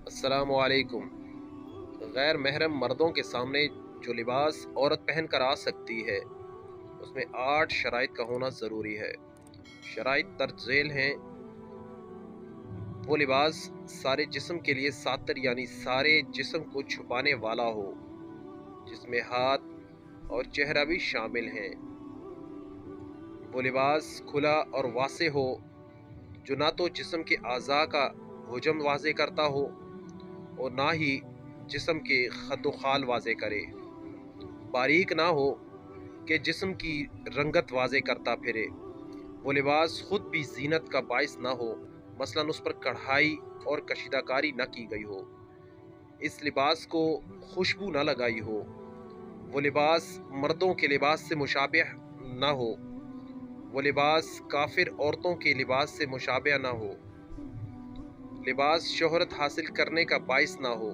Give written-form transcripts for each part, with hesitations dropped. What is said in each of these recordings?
السلام علیکم۔ غیر محرم مردوں کے سامنے جو لباس عورت پہن کر آ سکتی ہے اس میں 8 شرائط کا ہونا ضروری ہے۔ شرائط درج ذیل ہیں: وہ لباس سارے جسم کے لیے ساتر یعنی سارے جسم کو چھپانے والا ہو، جس میں ہاتھ اور چہرہ بھی شامل ہیں۔ وہ لباس کھلا اور واسع ہو جو نہ تو جسم کے اعضاء کا حجم واضح کرتا ہو اور نہ ہی جسم کے خد و خال واضح کرے، باریک نہ ہو کہ جسم کی رنگت واضح کرتا پھرے۔ وہ لباس خود بھی زینت کا باعث نہ ہو، مثلا اس پر کڑھائی اور کشیدہ کاری نہ کی گئی ہو، اس لباس کو خوشبو نہ لگائی ہو۔ وہ لباس مردوں کے لباس سے مشابہ نہ ہو، وہ لباس کافر عورتوں کے لباس سے مشابہ نہ ہو۔ لباس شہرت حاصل کرنے کا باعث نہ ہو،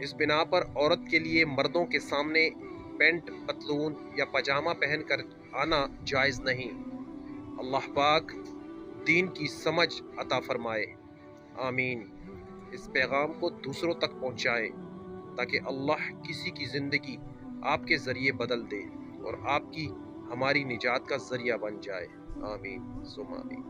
اس بنا پر عورت کے لیے مردوں کے سامنے پینٹ، پتلون یا پاجامہ پہن کر آنا جائز نہیں۔ اللہ پاک دین کی سمجھ عطا فرمائے، آمین۔ اس پیغام کو دوسروں تک پہنچائیں تاکہ اللہ کسی کی زندگی آپ کے ذریعے بدل دے اور آپ کی ہماری نجات کا ذریعہ بن جائے، آمین ثم آمین۔